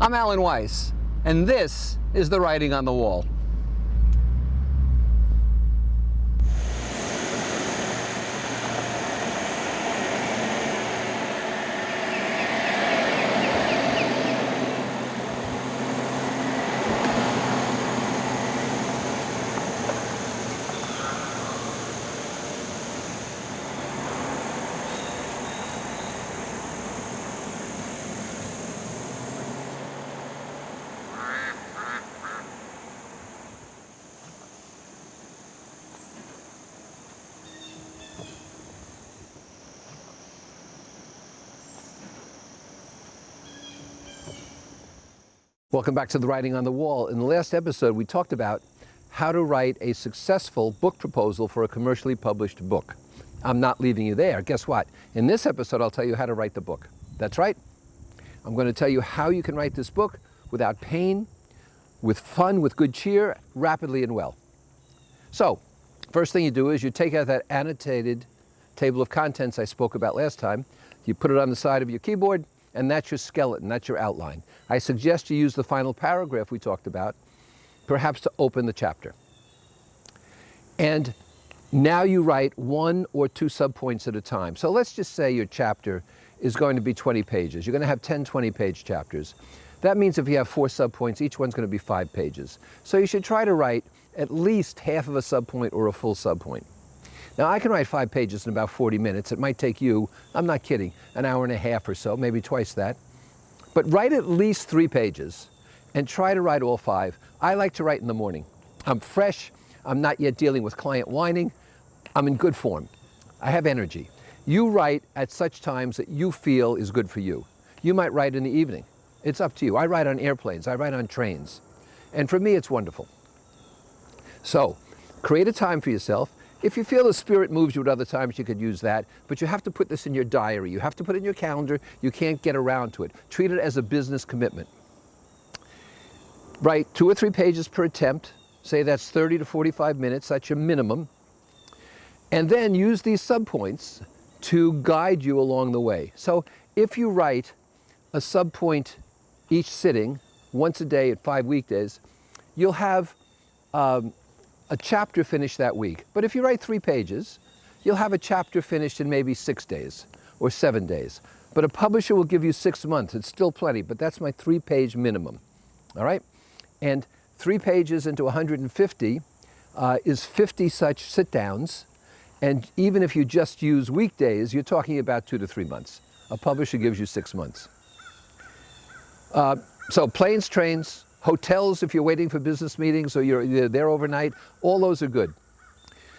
I'm Alan Weiss, and this is The Writing on the Wall. Welcome back to The Writing on the Wall. In the last episode, we talked about how to write a successful book proposal for a commercially published book. I'm not leaving you there. Guess what? In this episode, I'll tell you how to write the book. That's right. I'm going to tell you how you can write this book without pain, with fun, with good cheer, rapidly and well. So, first thing you do is you take out that annotated table of contents I spoke about last time. You put it on the side of your keyboard, and that's your skeleton, that's your outline. I suggest you use the final paragraph we talked about, perhaps to open the chapter. And now you write 1 or 2 subpoints at a time. So let's just say your chapter is going to be 20 pages. You're going to have 10 20-page chapters. That means if you have 4 subpoints, each one's going to be 5 pages. So you should try to write at least half of a subpoint or a full subpoint. Now, I can write 5 pages in about 40 minutes. It might take you, I'm not kidding, an hour and a half or so, maybe twice that. But write at least 3 pages and try to write all 5. I like to write in the morning. I'm fresh. I'm not yet dealing with client whining. I'm in good form. I have energy. You write at such times that you feel is good for you. You might write in the evening. It's up to you. I write on airplanes. I write on trains. And for me, it's wonderful. So, create a time for yourself. If you feel the spirit moves you at other times, you could use that, but you have to put this in your diary. You have to put it in your calendar. You can't get around to it. Treat it as a business commitment. Write 2 or 3 pages per attempt. Say that's 30 to 45 minutes. That's your minimum. And then use these subpoints to guide you along the way. So if you write a subpoint each sitting, once a day at 5 weekdays, you'll have a chapter finished that week. But if you write 3 pages, you'll have a chapter finished in maybe 6 days or 7 days. But a publisher will give you 6 months. It's still plenty, but that's my 3-page minimum. All right? And 3 pages into 150 is 50 such sit-downs. And even if you just use weekdays, you're talking about 2 to 3 months. A publisher gives you 6 months. So planes, trains, hotels, if you're waiting for business meetings or you're there overnight, all those are good.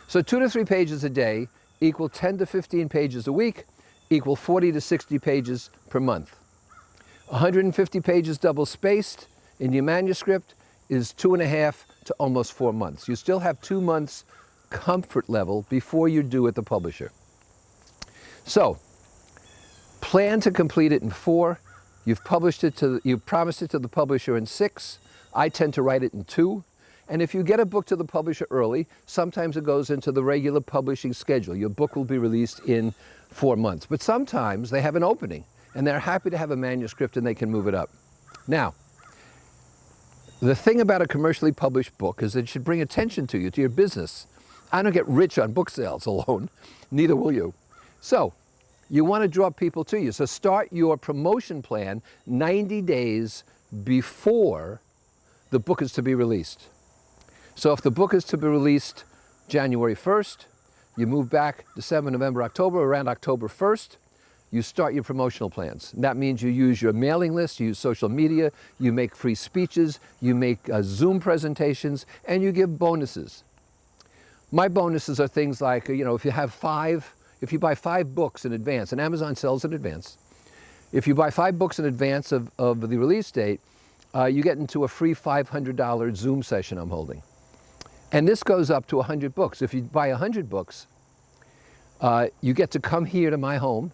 So 2 to 3 pages a day equal 10 to 15 pages a week, equal 40 to 60 pages per month. 150 pages double spaced in your manuscript is 2.5 to almost 4 months. You still have 2 months comfort level before you're due at the publisher. So, plan to complete it in 4. You've promised it to the publisher in 6. I tend to write it in 2. And if you get a book to the publisher early, sometimes it goes into the regular publishing schedule. Your book will be released in 4 months. But sometimes they have an opening, and they're happy to have a manuscript and they can move it up. Now, the thing about a commercially published book is that it should bring attention to you, to your business. I don't get rich on book sales alone, neither will you. So, you want to draw people to you. So start your promotion plan 90 days before the book is to be released. So if the book is to be released January 1st, you move back December, November, October, around October 1st, you start your promotional plans. And that means you use your mailing list, you use social media, you make free speeches, you make Zoom presentations, and you give bonuses. My bonuses are things like, if you buy 5 books in advance, and Amazon sells in advance, if you buy 5 books in advance of the release date, you get into a free $500 Zoom session I'm holding. And this goes up to 100 books. If you buy 100 books, you get to come here to my home.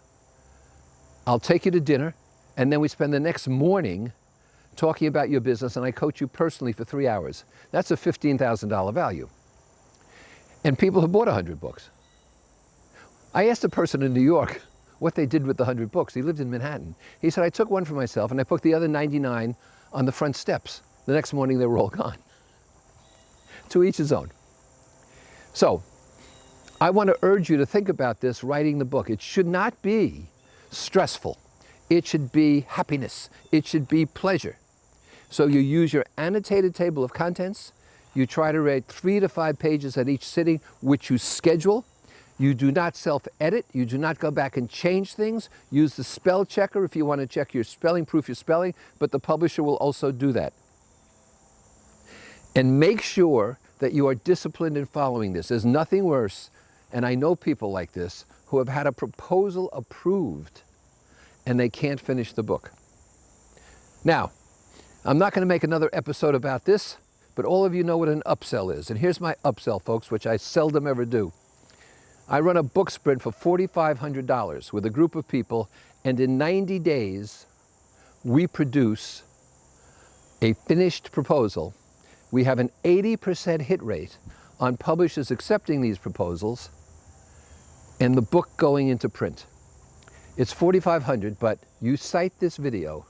I'll take you to dinner, and then we spend the next morning talking about your business, and I coach you personally for 3 hours. That's a $15,000 value. And people have bought 100 books. I asked a person in New York what they did with the 100 books. He lived in Manhattan. He said, I took one for myself and I put the other 99 on the front steps. The next morning they were all gone. To each his own. So, I want to urge you to think about this writing the book. It should not be stressful. It should be happiness. It should be pleasure. So you use your annotated table of contents. You try to write 3 to 5 pages at each sitting, which you schedule. You do not self-edit. You do not go back and change things. Use the spell checker if you want to check your spelling, proof your spelling, but the publisher will also do that. And make sure that you are disciplined in following this. There's nothing worse, and I know people like this, who have had a proposal approved and they can't finish the book. Now, I'm not going to make another episode about this, but all of you know what an upsell is. And here's my upsell, folks, which I seldom ever do. I run a book sprint for $4,500 with a group of people, and in 90 days, we produce a finished proposal. We have an 80% hit rate on publishers accepting these proposals and the book going into print. It's $4,500, but you cite this video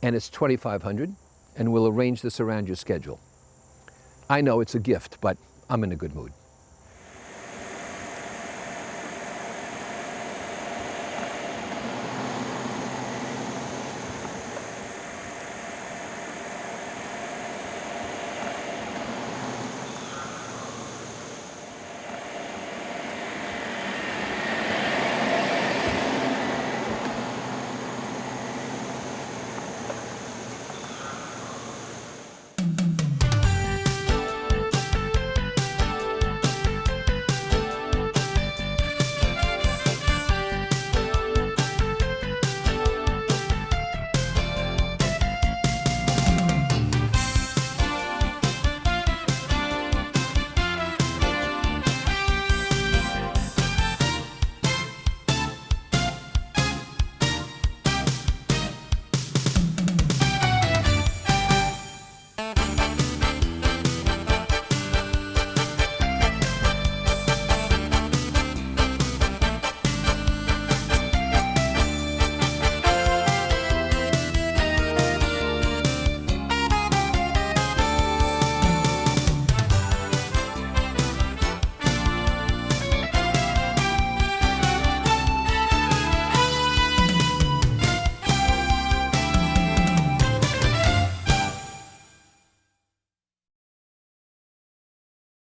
and it's $2,500, and we'll arrange this around your schedule. I know it's a gift, but I'm in a good mood.